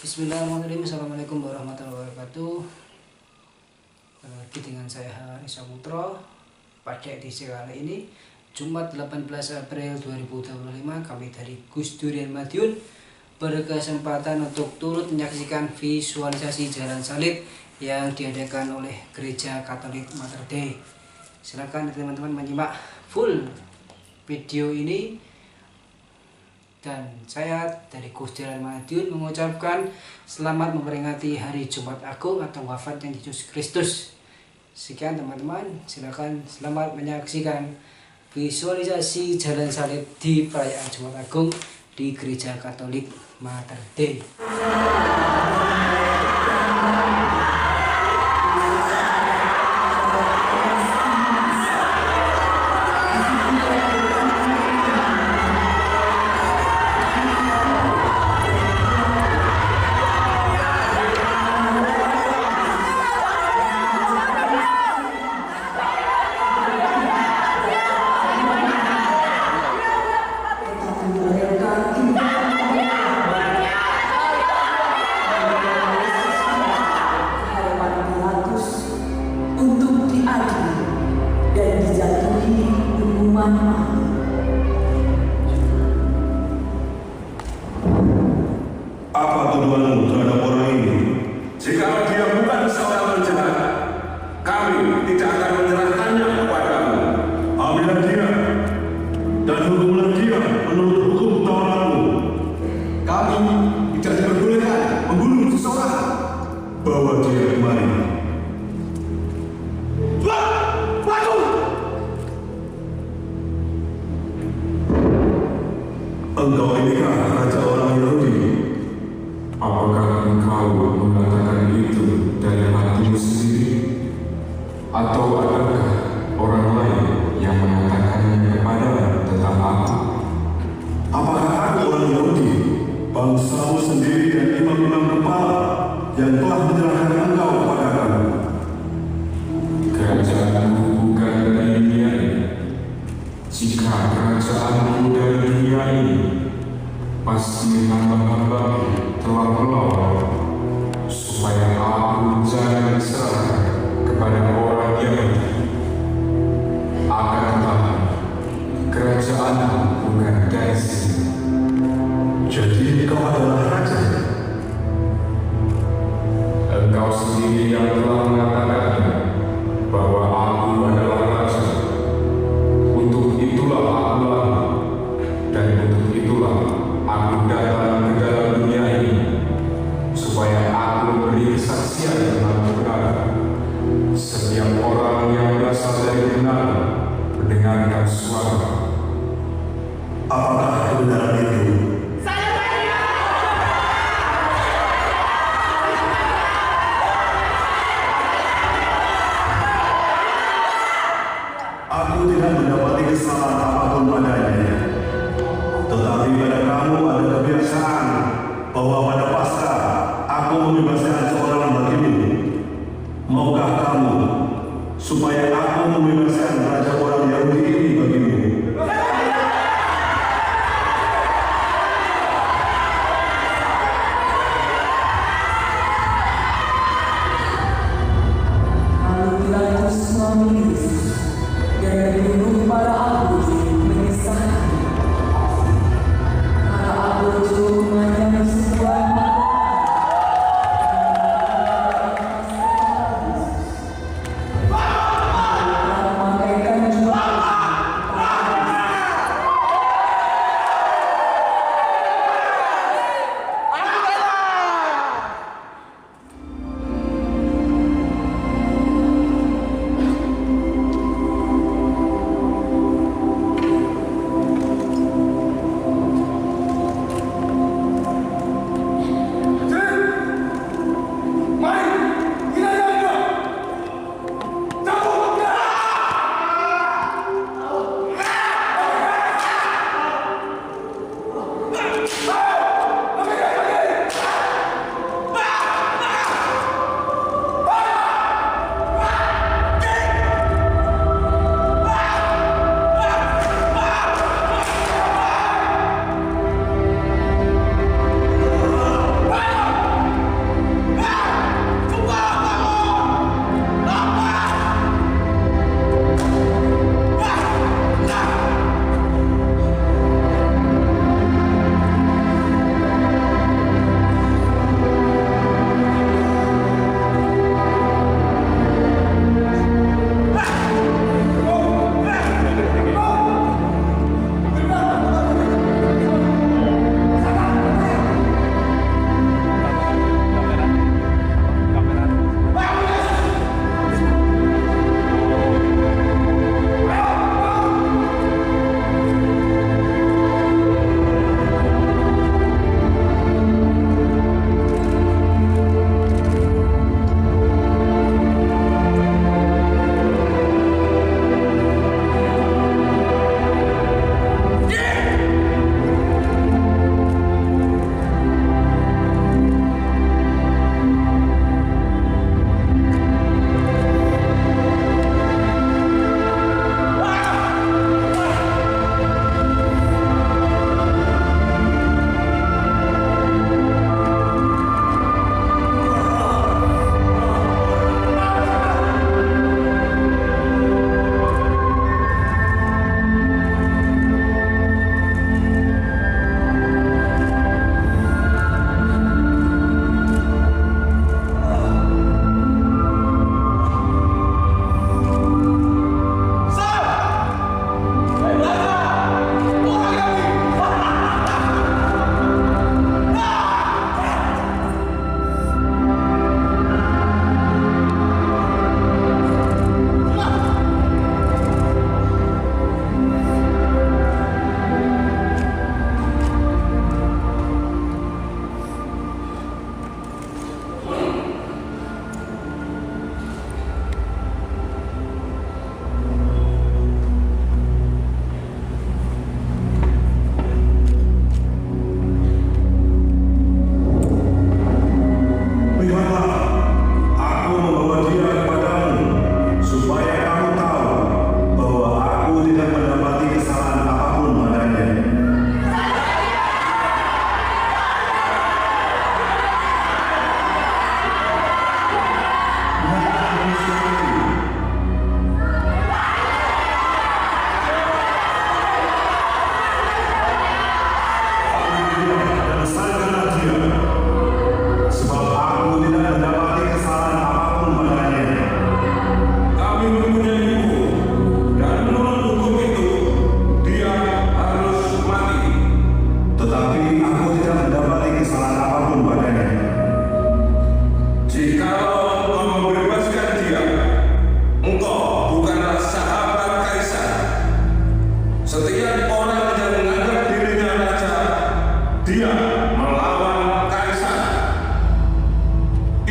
Bismillahirrahmanirrahim. Assalamualaikum warahmatullahi wabarakatuh. Lagi dengan saya Hari Saputra. Pada edisi kali ini Jumat 18 April 2025, kami dari Gus Durian Madiun berkesempatan untuk turut menyaksikan visualisasi Jalan Salib yang diadakan oleh Gereja Katolik Mater Dei. Silakan teman-teman menyimak full video ini. Dan saya dari Gus Durian Madiun mengucapkan selamat memperingati Hari Jumat Agung atau wafatnya Yesus Kristus. Sekian teman-teman, silakan selamat menyaksikan visualisasi Jalan Salib di perayaan Jumat Agung di Gereja Katolik Mater Dei. Apa tuduhanmu terhadap orang ini? Jika dia bukan seorang penjahat, kami tidak akan menyerahkannya kepadamu. Ambillah dia dan hukumlah dia menurut hukum Tauratmu. Kami tidak diperbolehkan membunuh seseorang. Bawa dia kemari. Engkau inikah raja orang Yahudi? Apakah engkau mengatakan itu dari hatimu sendiri? Atau adakah orang lain yang mengatakannya kepadamu tentang aku? Apakah aku orang Yahudi, bangsamu sendiri dan imam-imam kepala yang telah menyerahkan engkau kepada kami? Kerajaanmu bukan dari dunia ini. Jika kerajaanmu dari dunia ini, pasti hamba-hambamu telah melawan supaya aku jangan diserahkan kepada orang Yahudi. Akan tetapi kerajaanmu bukan dari sini. Jadi kau adalah raja. Engkau sendiri yang telah mengatakannya bahwa aku adalah raja. Untuk itulah aku lama, dan untuk itulah aku datang ke dalam dunia ini, supaya aku memberi kesaksian tentang kebenaran. Setiap orang yang berasal dari kebenaran mendengarkan suara. Apakah kebenaran itu? Aku tidak mendapati kesalahan apapun padanya. Tetapi pada kamu ada kebiasaan bahwa pada Paskah aku membebaskan seorang bagimu. Maukah kamu supaya aku membebaskan raja orang Yahudi ini bagimu? Lalu Pilatus mengambil Yesus dan dibunuh pada aku menyesatkan. Karena aku juga memandang sebuah mata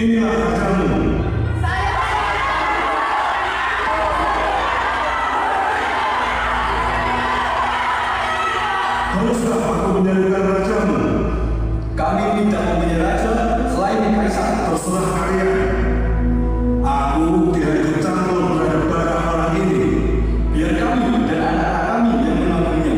inilah rajamu. Haruskah aku menjadikan rajamu? Kami tidak mempunyai raja selain kaisar. Terserah kalian. Aku tidak ikut campur terhadap barang orang ini. Biar kami dan anak-anak kami yang menanggungnya.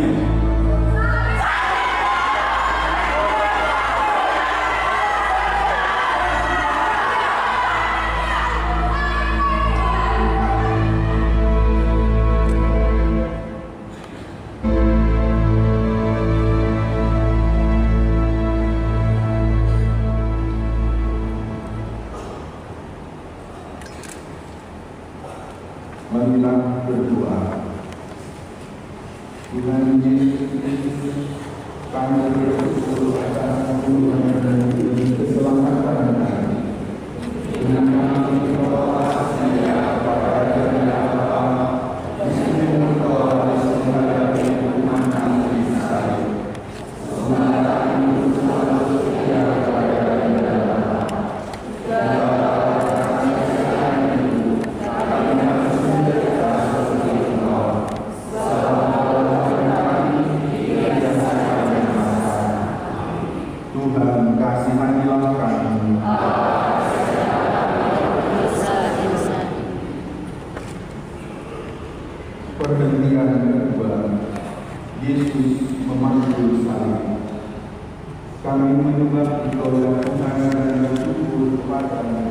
Marilah berdoa. Tuhan Yesus, kami bersyukur atas kemuliaan dan keselamatan kami. Dengan kami berdoa kepada Dia Bapa, di sini berdoa di segala kehidupan kami Israel. Semoga kami selalu setia kepada Dia Bapa. Tuhan kasihanilah kami. Perhentian kedua, Yesus memanggil salib. Kami menyembah Engkau ya Tuhan dan bersyukur kepada-Mu.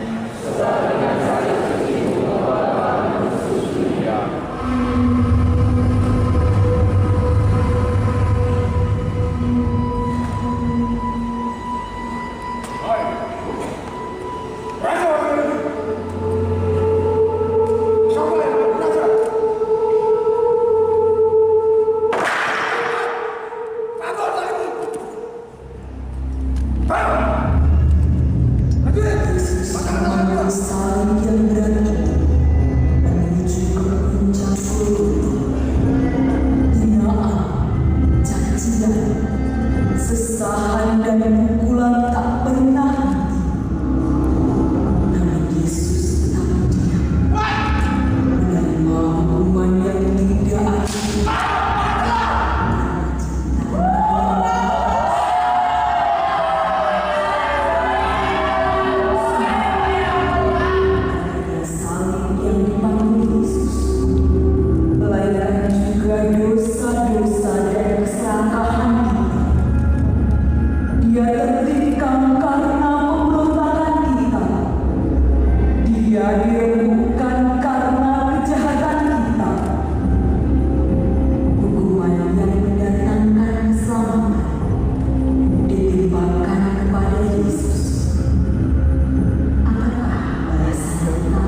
Sesahan dan pukulan tak pernah henti. Namun Yesus tetap diam, menerima hukuman yang tidak adil. Karena salib yang dipanggung Yesus, melainkan juga dosa-dosa dan kesalahan kita. Dia tertikam karena pemberontakan kita. Dia diremukkan karena kejahatan kita. Hukuman yang mendatangkan keselamatan ditimpakan kepada Yesus. Apakah balasan kita?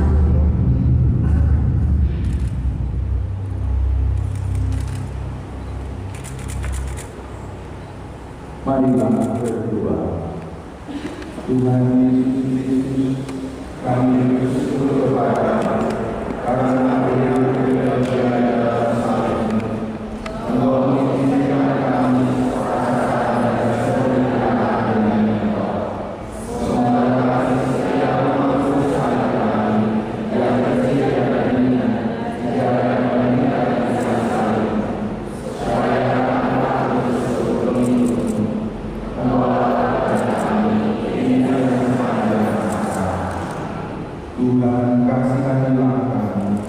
Marilah berdoa. Tuhan Yesus, kami bersyukur kepada-Mu karena dengan kebenaran dalam salib Engkau mengizinkan kami merasakan dan beriman dengan Engkau. Semoga kami setia meneruskan kami yang kecil dan ringan di jalan meninggalkan salib, supaya kami bersyukur pemilu. Tuhan kasihanilah kami.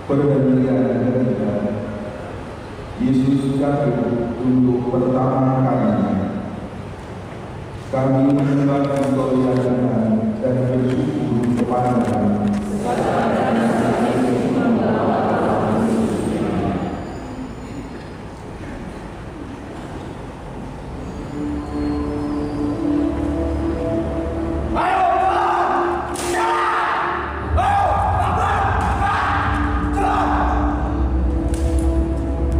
Perhentian ketiga, Yesus jatuh untuk pertama kalinya. Kami menyembah Engkau ya Tuhan dan bersyukur kepada-Mu.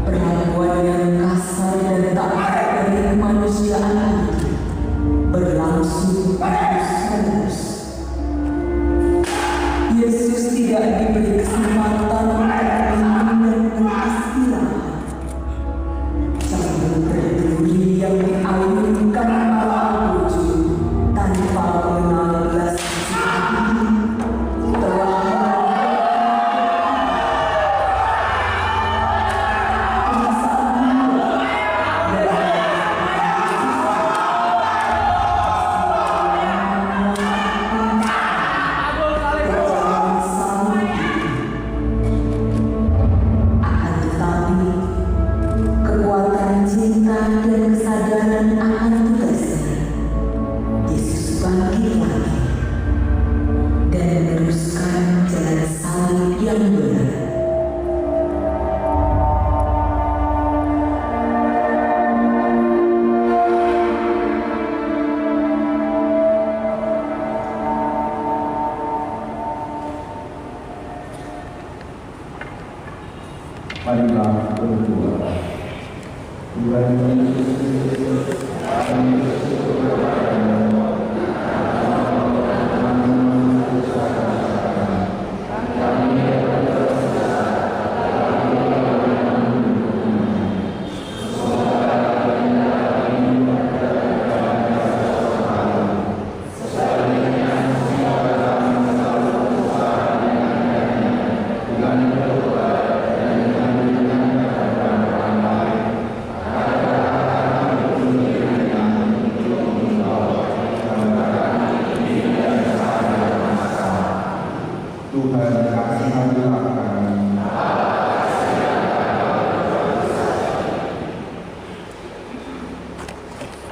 Perlakuan yang kasar dan tak dari kemanusiaan berlangsung terus-menerus. Yesus tidak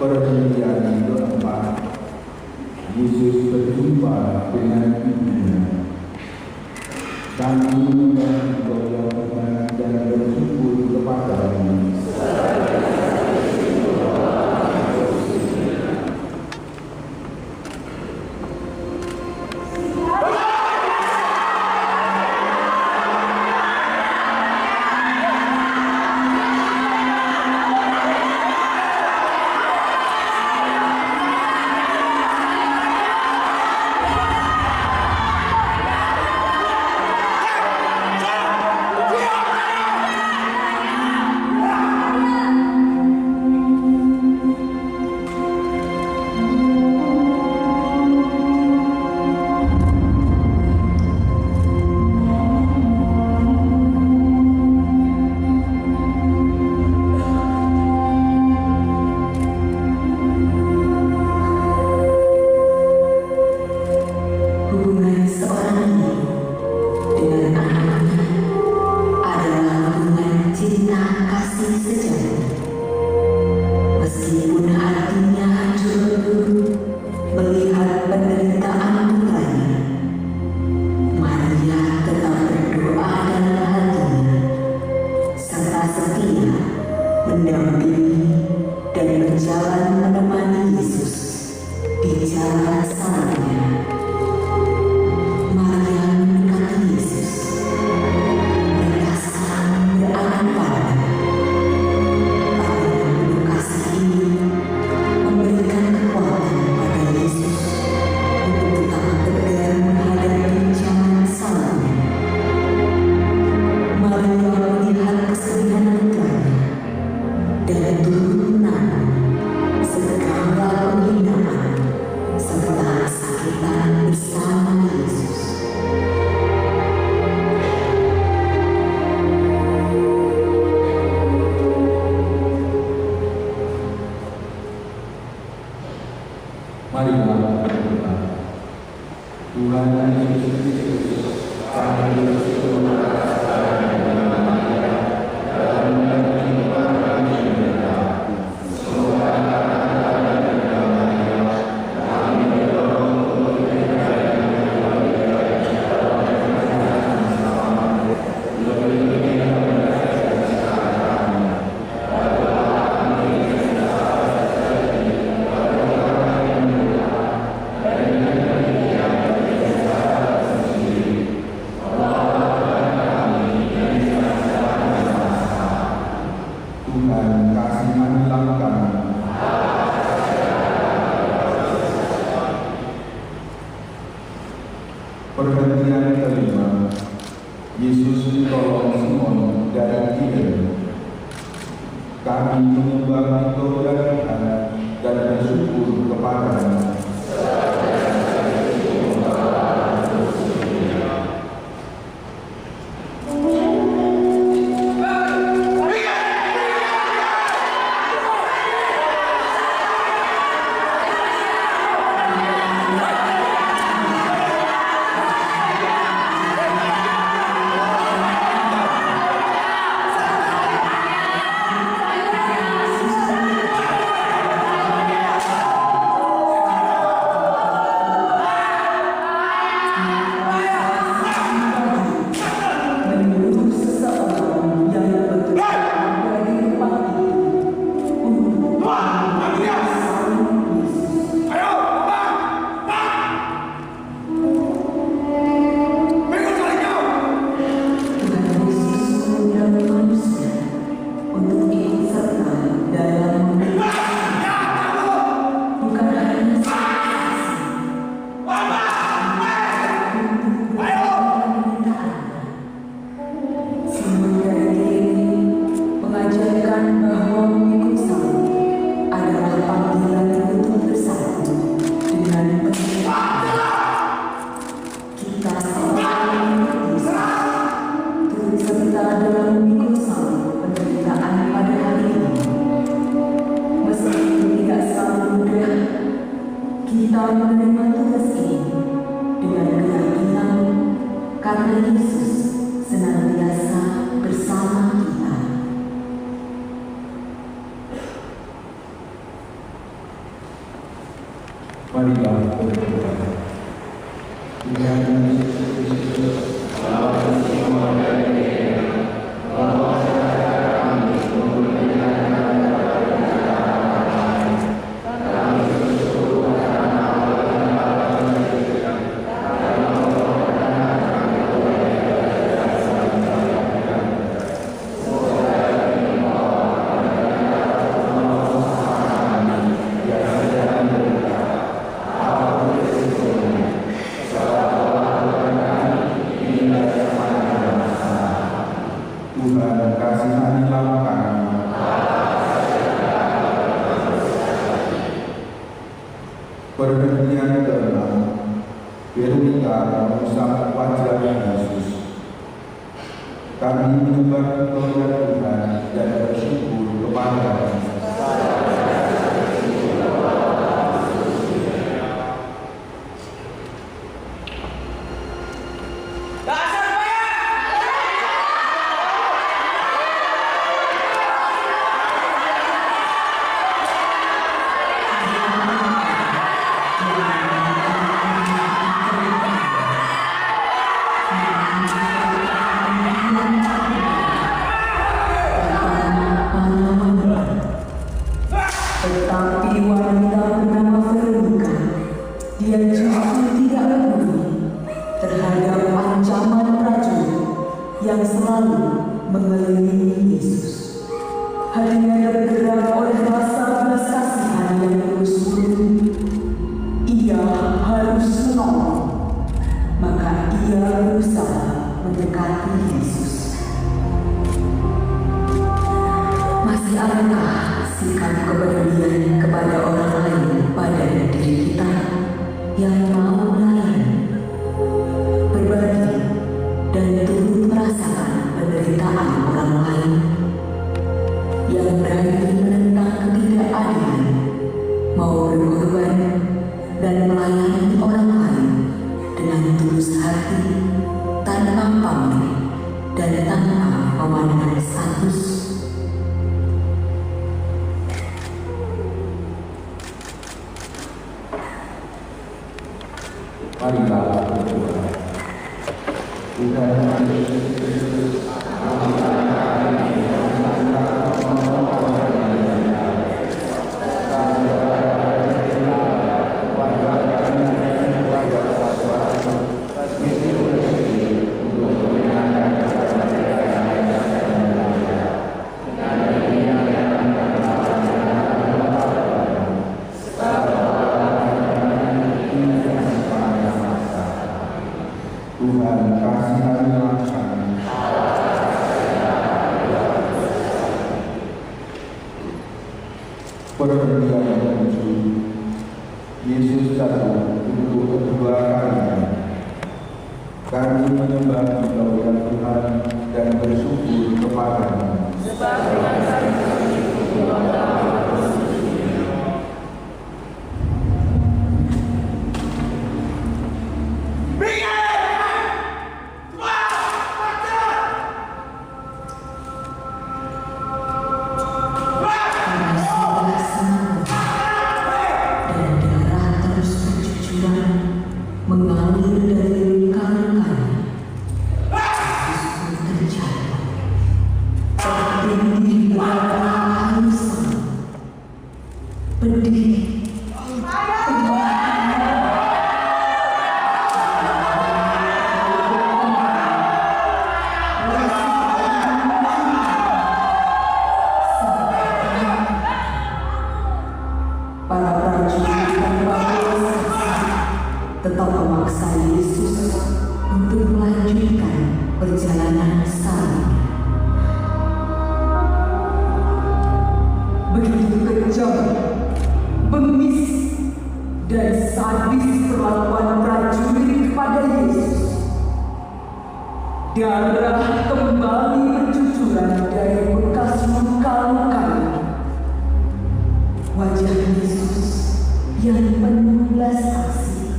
Perjanjian yang keempat, Yesus berjumpa dengan ibunya. Kami menyembah Engkau ya Tuhan dan bersyukur kepada-Mu. Hubungan seorang ibu dengan anaknya adalah hubungan cinta kasih sejati. Meskipun hatinya hancur melihat penderitaan putranya, Maria tetap berdoa dalam hatinya serta setia mendampingi dan berjalan menemani Yesus di jalan salibnya. Maria mendekati Yesus. Mereka saling berangan pada. Panggilan penuh kasih ini memberikan kekuatan pada Yesus untuk tetap tegar menghadapi jalan salibnya. Maria melihat kesedihan putranya dan turut menanggung segala penghinaan serta kesakitan bersama Yesus. Marilah berdoa. Tuhan Yesus Kristus, kami bersyukur Tuhan kasihanilah kami. Perhentian kelima, Yesus ditolong Simon dari Kirene. Kami menyembah Engkau ya Tuhan dan bersyukur kepada-Mu. menerima tugas ini dengan keyakinan karena Yesus senantiasa bersama kita. Marilah berdoa. Tuhan Yesus Kristus, Tuhan kasihanilah kami. Perhentian ke-6, Veronica memusat wajah Yesus. Kami menyembah kemuliaan Tuhan dan bersyukur kepada-Nya. Tetapi wanita bernama Veronica, dia justru tidak peduli terhadap ancaman prajurit yang selalu mengelilingi Yesus. Hatinya tergerak oleh rasa belas kasihan yang terus turun. Ia harus menolong, maka ia berusaha mendekati Yesus. Masih adakah sikap kepedulian kepada orang lain pada diri kita yang mau melayani, berbagi, dan turut merasakan penderitaan orang lain, yang berani menentang ketidakadilan, mau berkorban dan melayani orang lain dengan tulus hati, tanpa pamrih dan tanpa memandang status. Marilah berdoa. Tuhan Yesus Kristus, Tuhan kasihanilah kami. Perhentian ke-7, Yesus datang untuk kedua kalinya. Kami menyembah kemuliaan Tuhan dan bersyukur kepada-Nya. Mengalir dari lingkaran Yesus terjadi. Berdiri harus berdiri. Para prajurit tanpa belas tetap memaksa Yesus untuk melanjutkan perjalanan salib. Begitu kejam, bengis, dan sadis perlakuan prajurit kepada Yesus. Darah kembali bercucuran dari bekas luka-lukanya. Wajah Yesus yang penuh belas kasih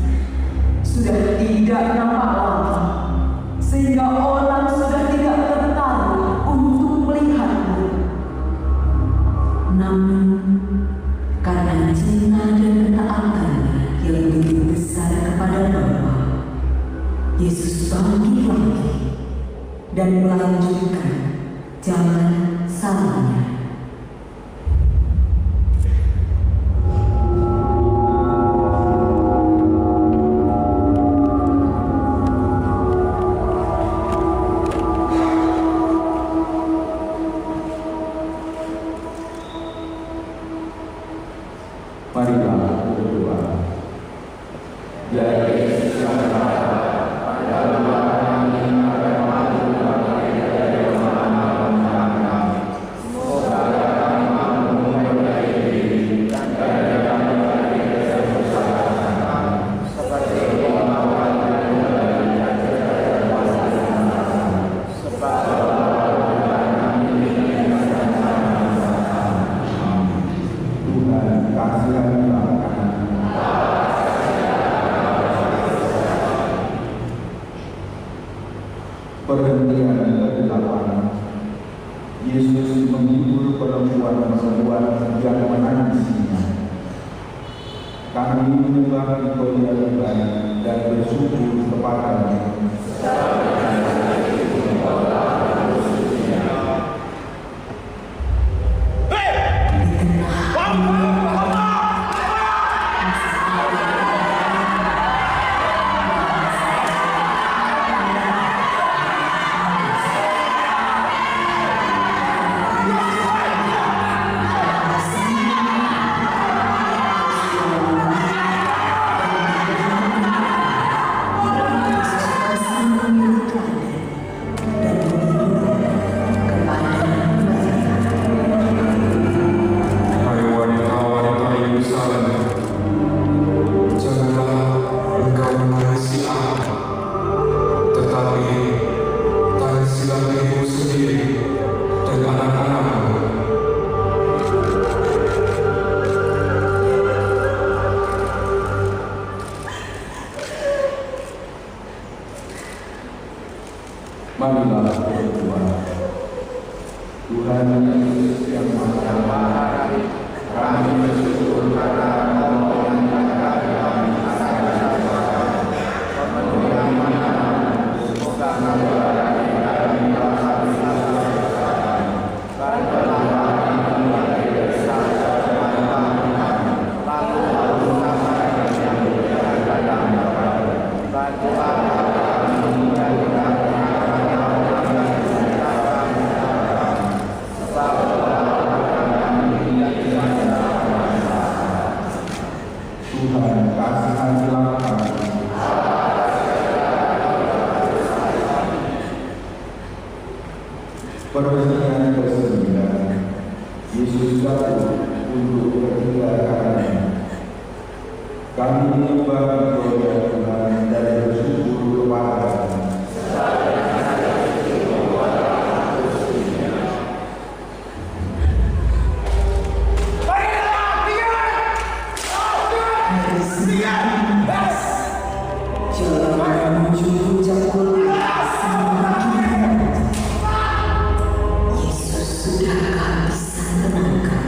sudah tidak nampak lagi, sehingga orang sudah tidak tertarik untuk melihatmu. Namun karena cinta dan ketaatannya yang begitu besar kepada Bapa, Yesus bangkit lagi dan melanjutkan jalan salahnya. Marilah berdoa. Ya Yesus yang berkata, pada Tuhan yang ada mampu dari mana-mana kami. Semoga kami mampu memperbaiki diri dan kami dari kesalahan kami, seperti kemauan dan kembali dan kecerdasan kami. Sebab Tuhan kami menginginkan Tuhan kasihanlah kami. Perhentian ke-8. Yesus menghibur perempuan-perempuan yang menangisinya. Kami menyembah Engkau ya Tuhan dan bersyukur kepada-Mu. Marilah berdoa. Tuhan Yesus yang Maha Baik, kami bersyukur karena Engkau yang mengasihi kami semoga kami kami Tuhan kasihanlah kami. Perhentian ke-9. Yesus jatuh untuk ketiga kalinya. Kami menyembah Engkau ya Tuhan dan bersyukur kepada-Mu. Yesus sudah kehabisan tenaga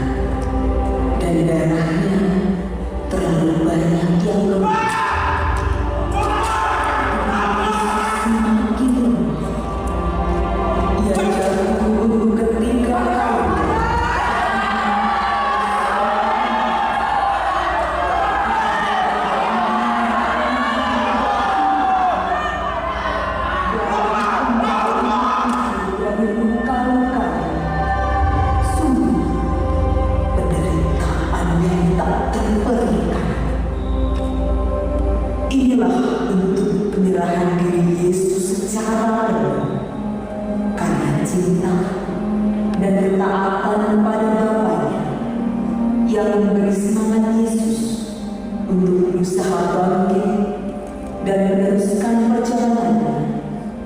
dan darahnya terlalu banyak yang lemah. Semakin lemah, ia jatuh ketika inilah bentuk penyerahan diri Yesus secara penuh karena cinta dan ketaatan kepada Bapaknya yang memberi semangat Yesus untuk berusaha bangkit dan meneruskan perjalanannya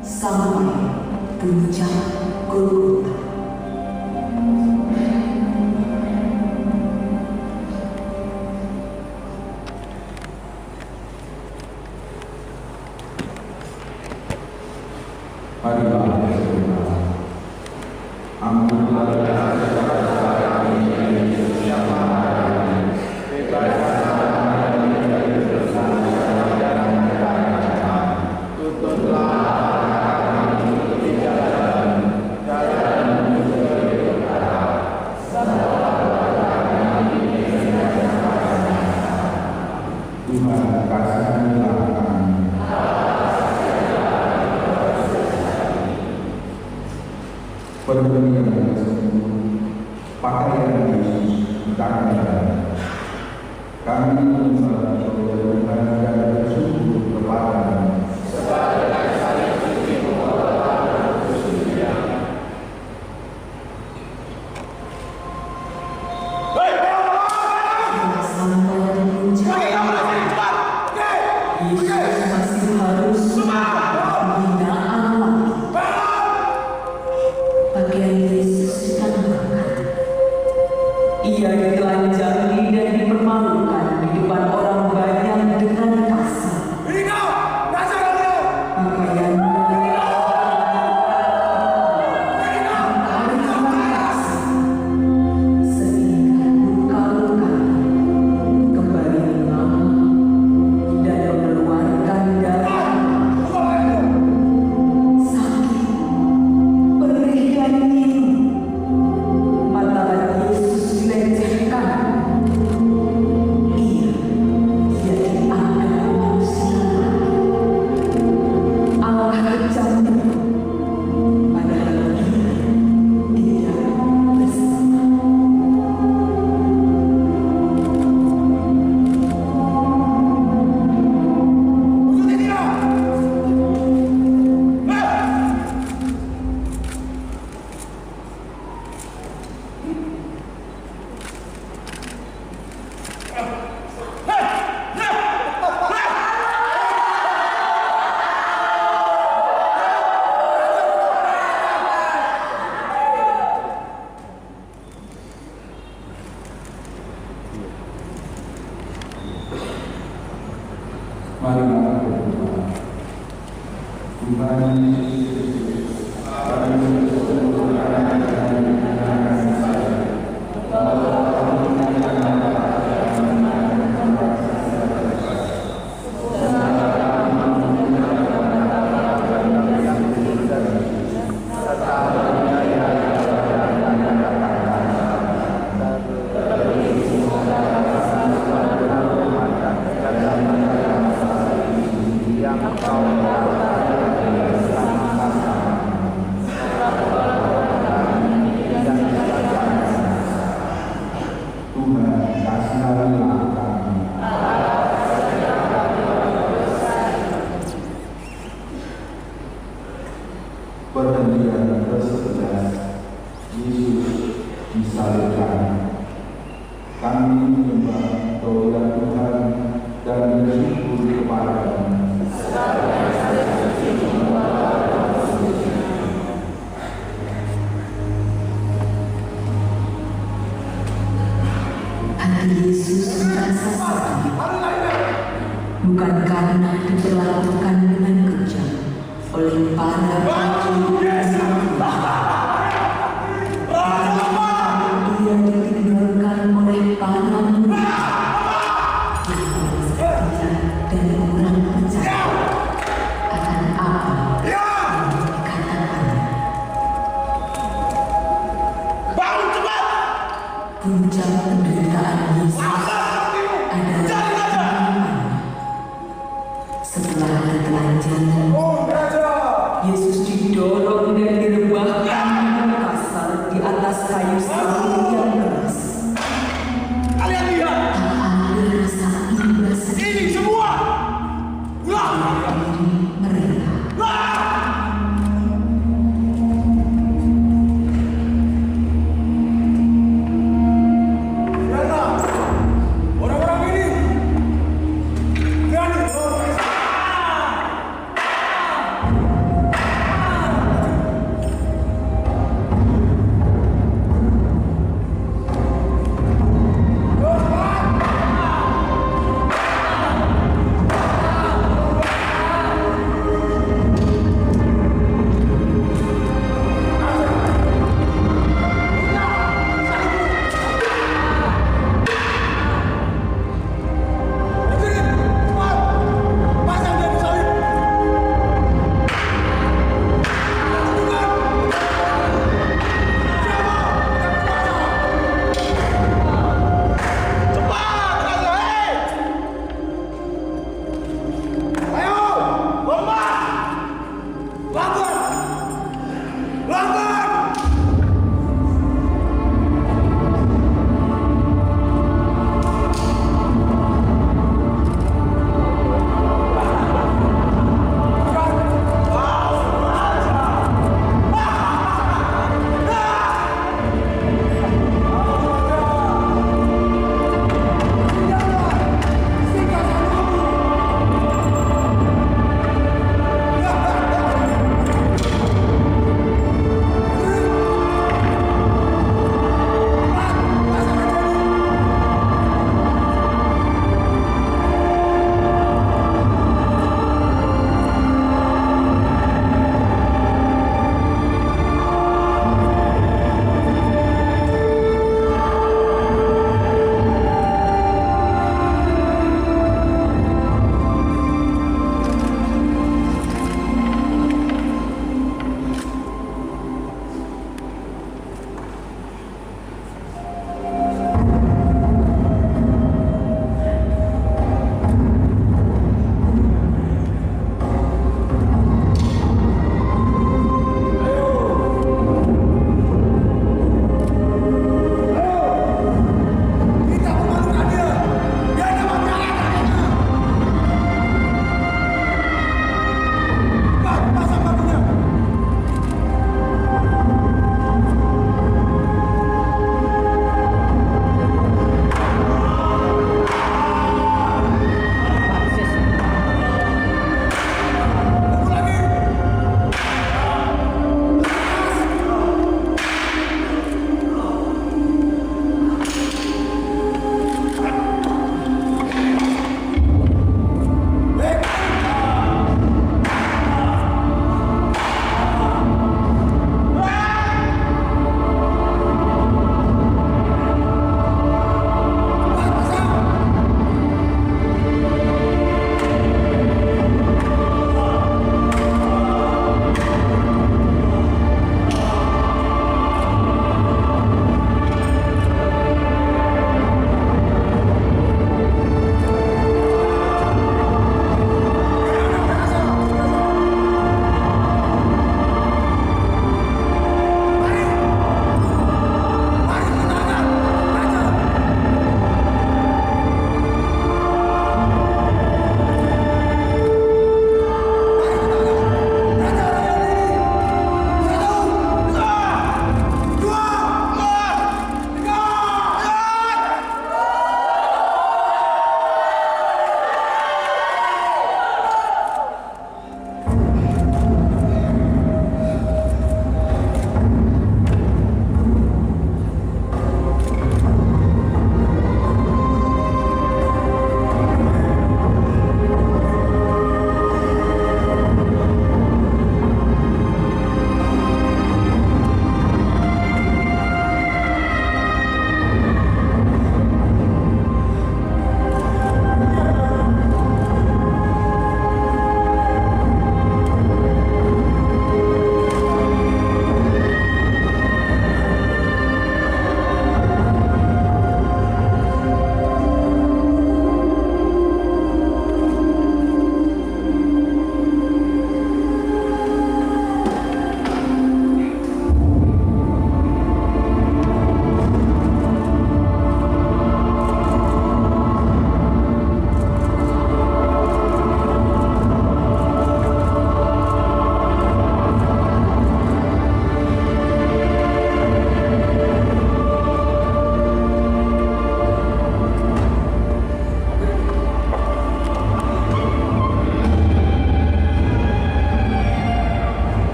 sampai puncak Golgota. Tuhan Yesus kami. Kami menyembah Tuhan dan bersyukur kepada-Mu. Ia ditelanjangi dan dipermalukan di depan orang banyak dengan kasar. Pakaiannya sehingga luka-luka kembali mengamuk dan mengeluarkan darah. Sakit, perih dan ngilu. Mata Yesus dilecehkan. Ia jadi anak manusia. Allah kejamnya, padahal dia tidak bersalah. Mari kita berdoa. Tuhan Yesus, kami bersyukur karena Tuhan kasihanilah kami. Perhentian ke-11, Yesus disalibkan. Kami menyembah Tuhan dan bersyukur kepada-Mu. Hati Yesus merasa sakit, bukan karena diperlakukan dengan kejam oleh para prajurit Dia ditinggalkan oleh para murid yang setia dan kurang percaya akan apa yang dikatakannya. Puncak penderitaan Yesus adalah kematiannya. Setelah ditelanjangi, Yesus didorong dan direbahkan dengan kasar di atas kayu salib yang keras. Kalian lihat, Tak ada rasa iba sedikit. ini semua ulah Diri mereka. orang-orang ini berani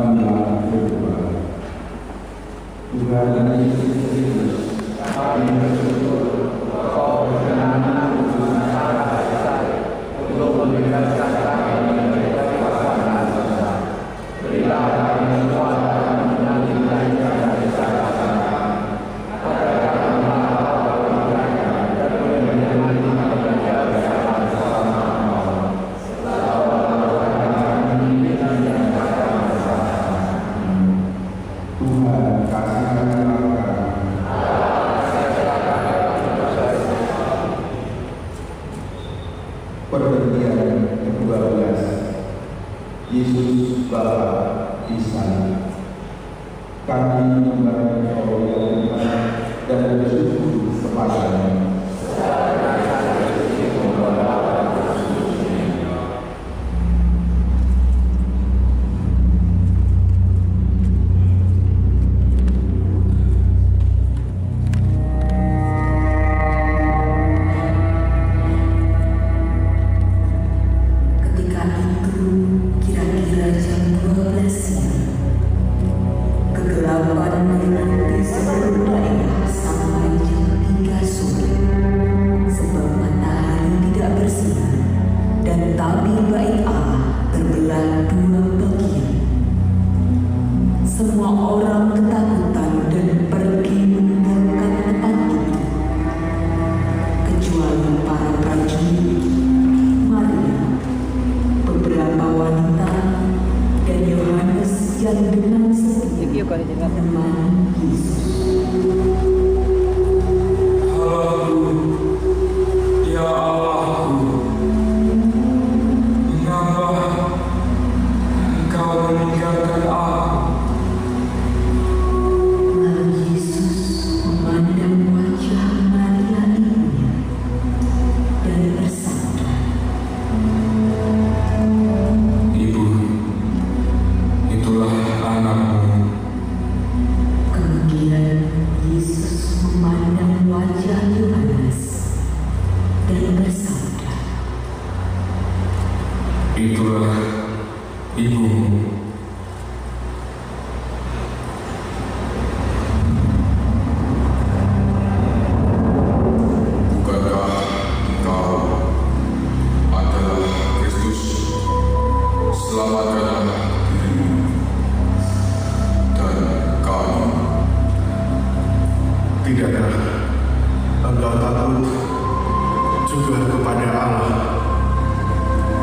Marilah berdoa. Tuhan Yesus Kristus, kami bersyukur Kau berkenan secara besar untuk membebaskan kami dari kekuasaan dosa. Berilah kami kekuatan menantikan dari segala kami, agar kami mampu memberikan dan menikmati pekerjaan bersama-sama. Tuhan kasihanilah Perhentian ke-12. Yesus Bapa di sana. Kami membangun Allah Tuhan dan bersyukur kepada-Nya. Ketika itu, kira-kira jam 12 siang, kegelapan meliputi seluruh daerah sampai jam 3 sore. Sebab matahari tidak bersinar dan tabir bait Allah terbelah dua bagian. Semua orang ketakutan dan pergi meninggalkan tempat itu, kecuali para prajurit, Maria, beberapa wanita, dan Yohanes yang dengan setia menemani Yesus. Allahku, ya Allahku, mengapa Engkau meninggalkan aku? Lalu Yesus memandang wajah Maria ibunya dan bersabda, Ibu, itulah anakmu. kemudian Yesus memandang wajah Yohanes dan bersabda, Itulah ibumu. Bukankah engkau adalah Kristus? Selamatkanlah dirimu dan kami. Tidakkah engkau takut juga kepada Allah?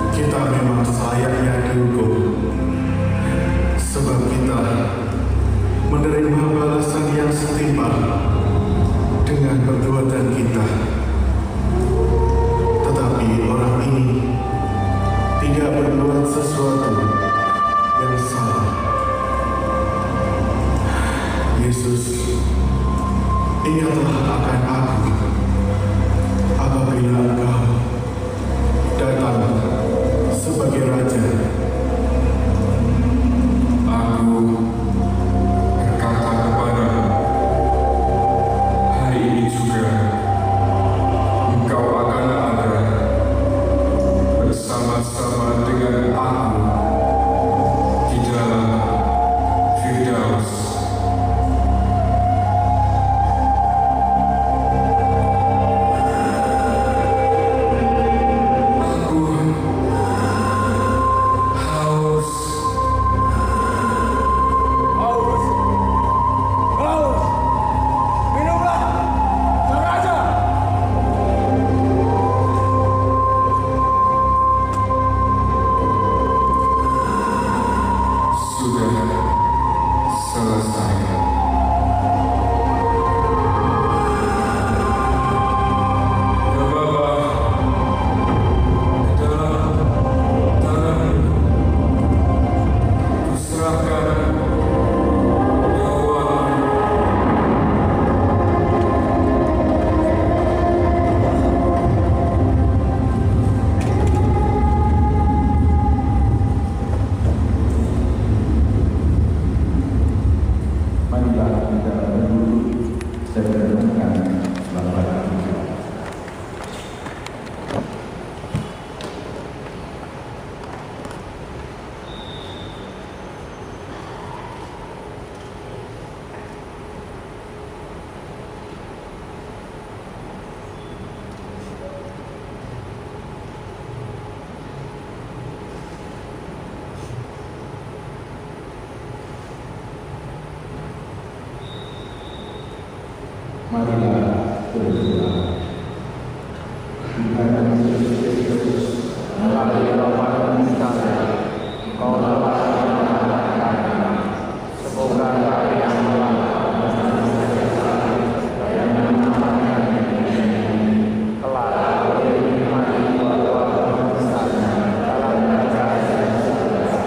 Kita memang selayaknya dihukum, sebab kita menerima balasan yang setimpal dengan perbuatan kita. Tetapi orang ini tidak berbuat sesuatu yang salah. Yesus, ingatlah akan aku apabila Engkau datang sebagai Raja. Aku berkata kepadamu, hari ini juga engkau akan ada bersama-sama dengan aku di dalam Firdaus. Marilah berdoa. Tuhan Yesus Kristus, melalui Roh Kudus, Kau telah menyelamatkan kami. Semoga kami yang telah yang menyelamatkan ini kelak boleh menikmati buah-buah besar dalam kerajaan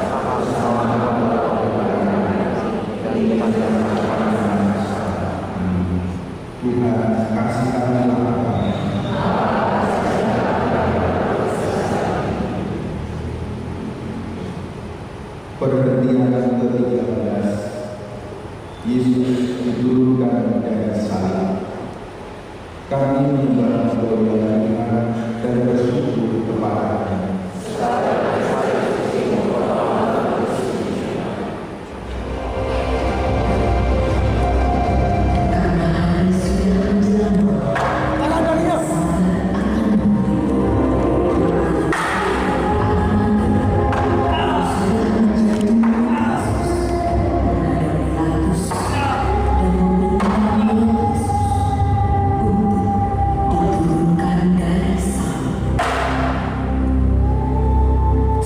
sama-sama dan Tuhan kasihanilah kami. Perhentian ke-13, Yesus diturunkan dari salib. Kami menyembah Tuhan dan bersyukur kepada-Nya.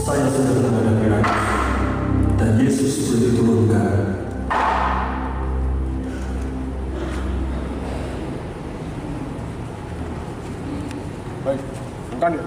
Saya sedang menghadapi Raja, dan Yesus sudah diturunkan. Baik, bukan ya?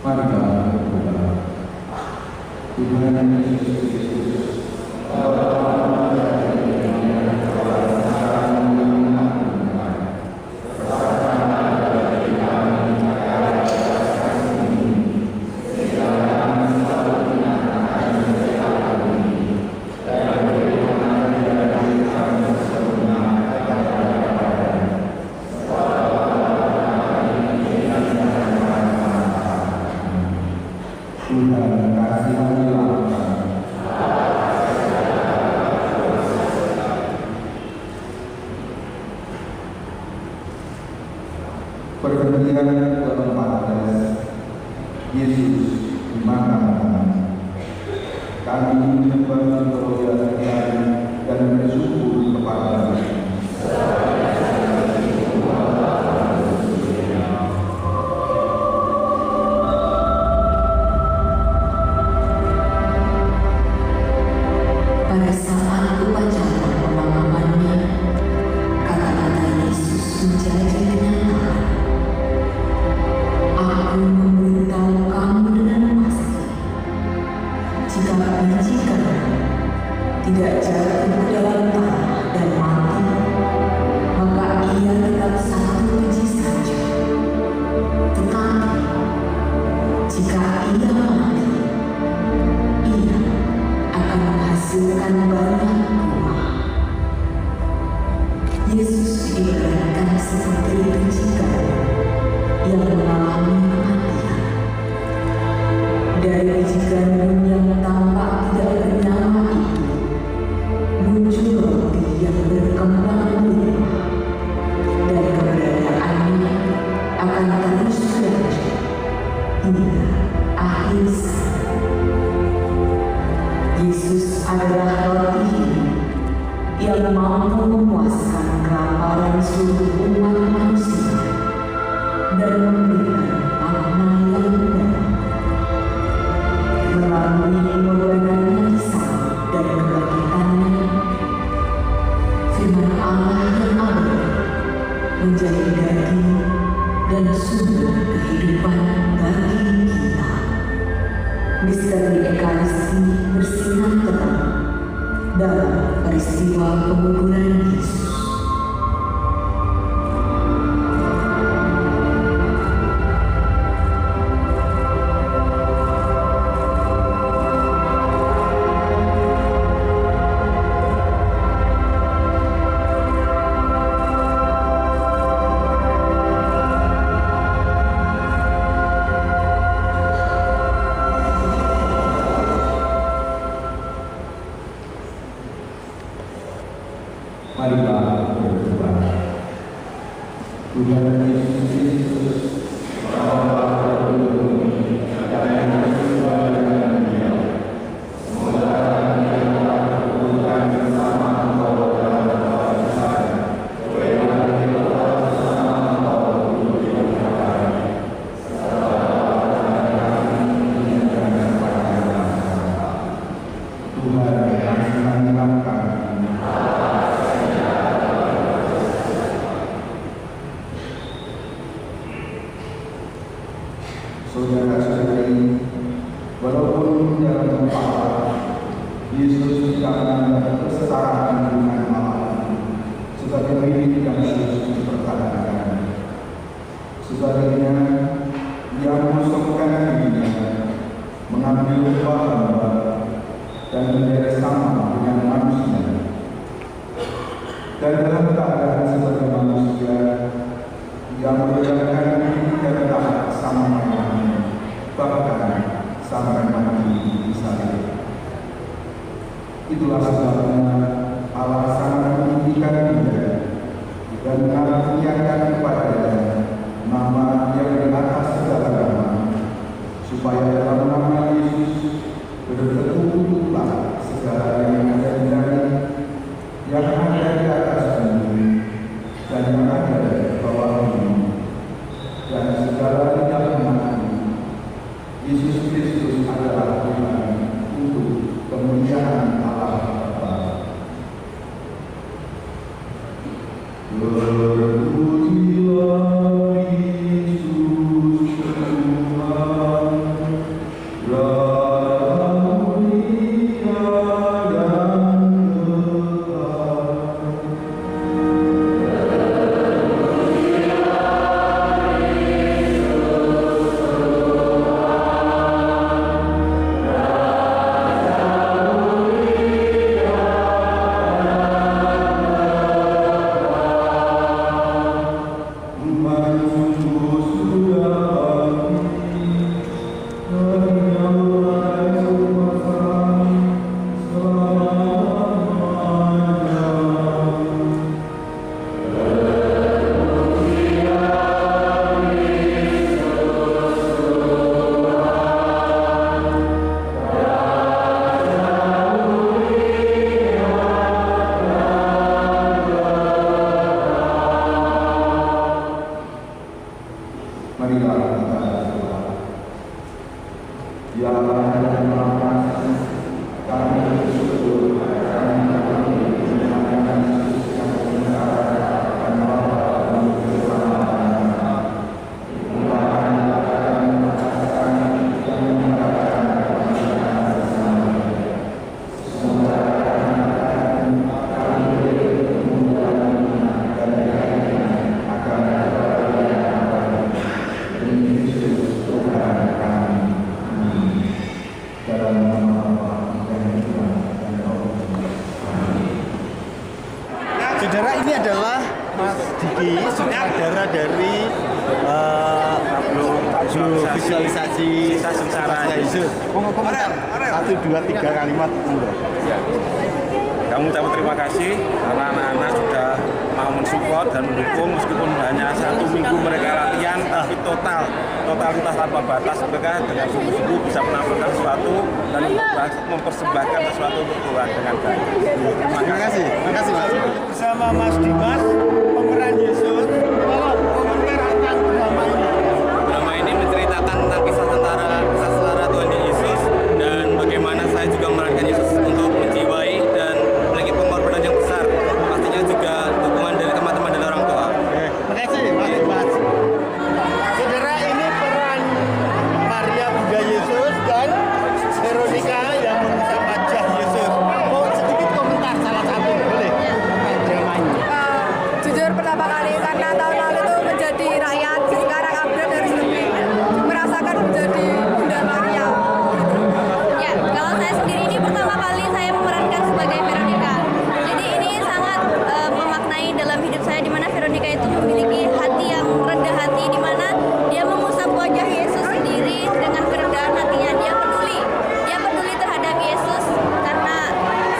Marilah berdoa. Tuhan Yesus Kristus, Tuhan kasihanilah kami. Perhentian ke-14, Yesus dimakan kami. Kami menyembah kemuliaan Tuhan dan bersyukur kepada-Nya. Pada saat upacara pemakamannya, kata-kata Yesus menjadi kenyataan. Aku ketiga, akhir zaman. Yesus adalah roti hidup yang mampu memuaskan kelaparan seluruh umat manusia dan memberikan makna yang mendalam. Melalui pengorbanannya di salib dan kebangkitannya, firman Allah yang abadi menjadi daging dan sumber kehidupan bagi kita. Misteri Ekaristi bersinar terang dalam peristiwa penguburan Yesus. Marilah berdoa. Tuhan Yesus Kristus, Allah terlindungi dan berdoa dengan Dia. Semoga Dia lakukan bersama Engkau dalam kebahagiaan. Berilah kita bersama Engkau di dunia serta kami dan pada Tuhan kasihanilah kami. Saudara-saudari, walaupun dalam tempat Yesus tidak menganggap kesetaraan dengan Allah sebagai milik yang harus dipertahankan. Sebaliknya, Dia mengosongkan dirinya, mengambil upah hamba dan menjadi sama dengan manusia. Dan dalam keadaan sebagai manusia, Dia menjalankan diri dan taat sama manusia, bahkan sampai mati di salib. Itulah sebabnya Allah sangat meninggikan Dia dan mengaruniakan kepadanya nama yang di atas segala nama, supaya dalam nama Yesus bertekuklah segala yang ada di langit, yang ada di atas bumi, dan yang ada di bawah bumi, dan segala lidah mengaku Yesus Kristus adalah Tuhan untuk kemuliaan Allah Bapa. Berpujilah Yesus Tuhan, Raja mulia dan kekal. Marilah kita berdoa. Ya Allah yang Maha Kasih, kami bersyukur karena kami menerima Yesus yang sementara dan Bapa dan bersama-sama. Tuhan akan mengatakan dan mengatakan kepada bersama. Semoga kami bertemu dalam dan akan Yesus Tuhan kami. Dalam nama Bapa dan Tuhan dan Roh Kudus. Amin. Saudara, ini adalah Mas Diki, sutradara dari visualisasi Sisa Sengsara Yesus. Komentar 1, 2, 3 kalimat. Ya. Kami ucapkan terima kasih karena anak-anak sudah mau mensupport dan mendukung meskipun hanya 1 minggu mereka latihan, tapi totalitas tanpa batas mereka dengan sungguh-sungguh bisa menampilkan sesuatu dan mempersembahkan sesuatu untuk Tuhan dengan baik. Terima kasih Mas. Bersama Mas Dimas, pemeran Yesus, komentar tentang drama ini. Drama ini menceritakan tentang kisah setara Tuhan Yesus dan bagaimana saya juga memerankan Yesus untuk menjiwai dan memiliki pengorbanan yang besar. Pastinya juga dukungan dari teman-teman dan orang tua. Terima kasih Mas Dimas. Saudara, ini peran Maria Bunda Yesus dan Veronica yang mengusap wajah Yesus. Mau sedikit komentar salah satu boleh tentang drama ini? Jujur pertama kali karena tahun lalu itu menjadi rakyat, sekarang upgrade harus lebih merasakan menjadi Bunda Maria. Ya, kalau saya sendiri ini pertama kali saya memerankan sebagai Veronica. Jadi ini sangat memaknai dalam hidup saya, di mana Veronica itu memiliki hati yang rendah hati, di mana dia mengusap wajah Yesus sendiri dengan kerendahan hatinya. Dia peduli terhadap Yesus karena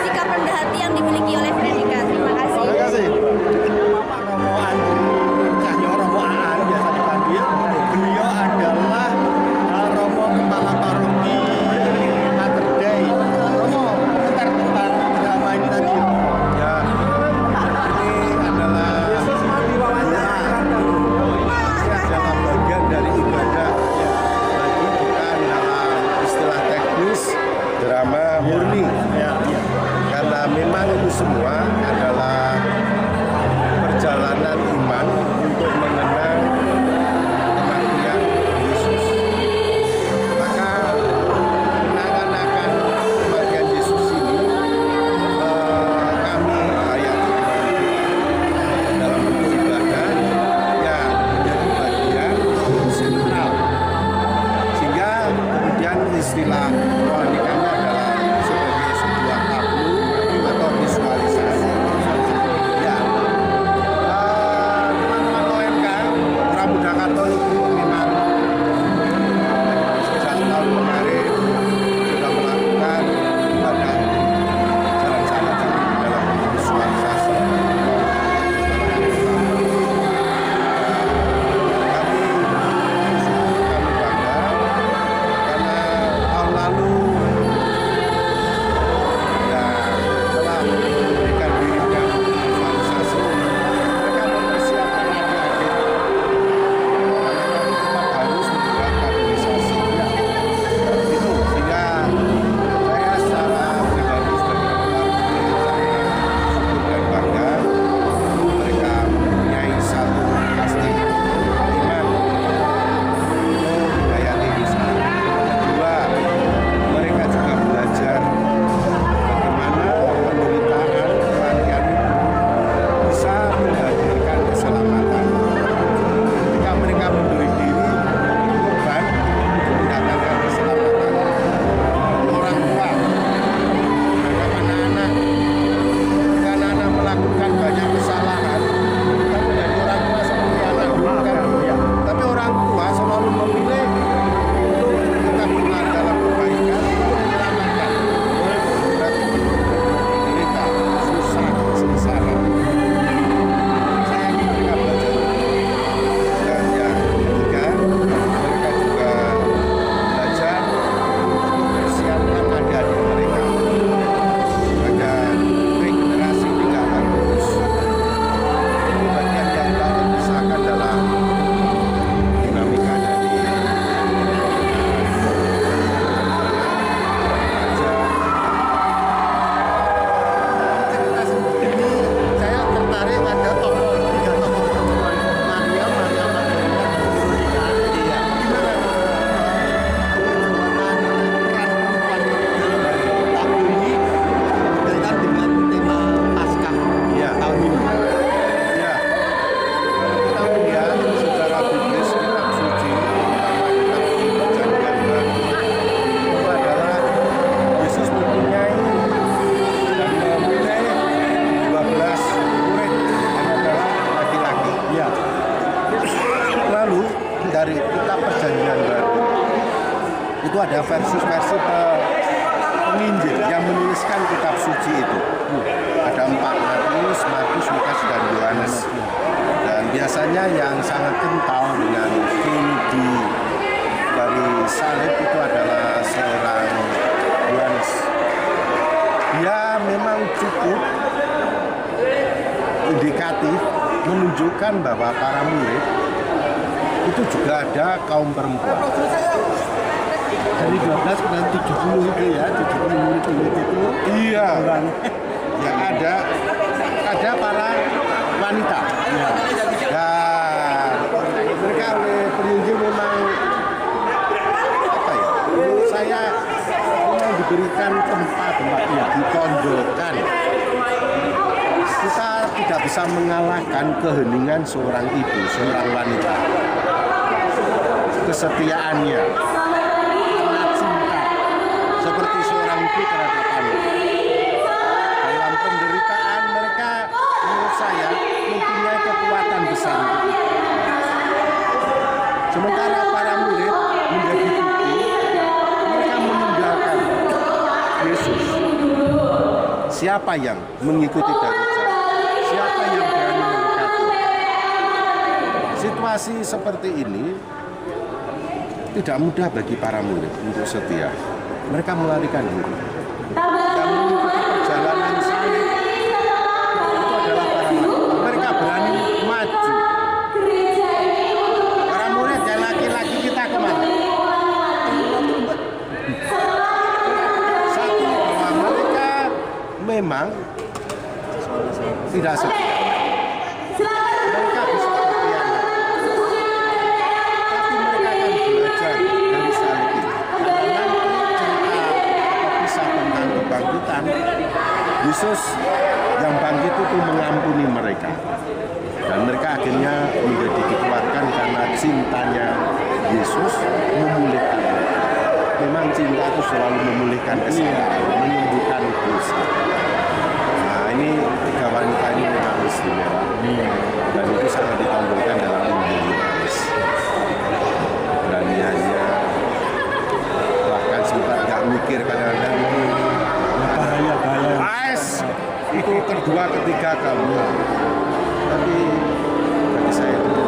sikap rendah hati yang dimiliki oleh Veronica. Terima kasih. Terima kasih. Bapak Romo Andri Cahyo, Romo Aan biasa dipanggil. Beliau adalah Romo Kepala Paroki Mater Dei. Romo, komentar tentang drama ini tadi. Ya, ini adalah Adalah bagian dari ibadah, bagi bukan dalam istilah teknis drama murni. Karena memang itu semua adalah perjalanan iman untuk mengenang kematian Yesus. Maka menangan-nangan kematian Yesus ini kami hayati dalam bentuk ibadah yang menjadi bagian sentral, sehingga kemudian istilah rohanikanya adalah sebagai sebuah tablu atau visualisasi. Ya, teman-teman OMK Pramuda Katolik itu memang sejak tahun kemarin sudah melakukan ibadah jalan sana dalam visualisasi. Kami bangga karena tahun lalu ya telah memberikan diri dan visualisasi, mereka mempersiapkan adik-adik karena kami tetap harus membuat kaderisasi itu, sehingga saya secara pribadi sebagai kepala syukur dan bangga mereka mempunyai satu pasti iman untuk menghayati misa. Kedua, mereka juga belajar bagaimana penderitaan kematian itu bisa menghadirkan keselamatan. Ketika mereka memberi diri korban untuk mendatangkan keselamatan, orang tua terhadap anak-anak, ketika anak-anak melakukan banyak kesalahan, kita menjadi orang tua seperti anak dulu kan. Tapi orang tua selalu memilih untuk tetap benar dalam kebaikan, untuk menyelamatkan walaupun berat, menderita, susah, sengsara. Saya ingin mereka belajar. Dan yang ketiga, mereka juga belajar untuk mempersiapkan adik-adik mereka pada regenerasi tingkat harus. Ini bagian yang tak terpisahkan dalam dinamika dari cerita seperti ini saya tertarik pada tiga tokoh perempuan, Maria Magdalena dan Veronica. Iya. Gimana perjuangan peran perempuan dalam tahun ini berkaitan dengan tema Paskah tahun ini? Ya, kita melihat secara biblis kitab suci, terutama kitab suci Perjanjian Baru, itu adalah Yesus mempunyai dan memilih 12 murid yang adalah laki-laki. Iya. Lalu dari kitab Perjanjian Baru itu ada versi penginjil yang menuliskan kitab suci itu. Ada 4, Matius, Markus, Lukas, dan Yohanes. Dan biasanya yang sangat kental dengan inti dari salib itu adalah seorang Yohanes. Dia memang cukup indikatif menunjukkan bahwa para murid itu juga ada kaum perempuan. Dari 12 ke 70 itu ya, 70 murid itu. Iya. Yang ada para wanita. Ya. Dan mereka oleh pengunjung memang apa ya? Menurut saya memang diberikan tempat ya, ditonjolkan. Kita tidak bisa mengalahkan keheningan seorang ibu, seorang wanita. Kesetiaannya, sangat cinta, seperti seorang ibu terhadap anak. Dalam penderitaan mereka, menurut saya, mempunyai kekuatan besar. Sementara para murid menjadi bukti, mereka meninggalkan Yesus. Siapa yang mengikuti Daud? Siapa yang berani mendekati? Situasi seperti ini tidak mudah bagi para murid untuk setia. Mereka melarikan diri dan mengikuti perjalanan salib. Itu adalah para murid. Mereka berani maju. Para murid dan laki-laki kita kemana? Satu, bahwa mereka memang tidak setia. Mereka bisa setia, tapi mereka akan belajar dari salib ini. Karena nanti cerita atau kisah tentang kebangkitan, Yesus yang bangkit itu mengampuni mereka. Dan mereka akhirnya menjadi dikuatkan karena cintanya Yesus memulihkan mereka. Memang cinta itu selalu memulihkan kesalahan, menyembuhkan dosa. Ini 3 wanita ini memang istimewa dan itu sangat ditonjolkan dalam Injil Yohanes. Beraniannya, bahkan sempat nggak mikir kadang-kadang bahaya. Itu kedua, ketiga kamu. Tapi bagi saya itu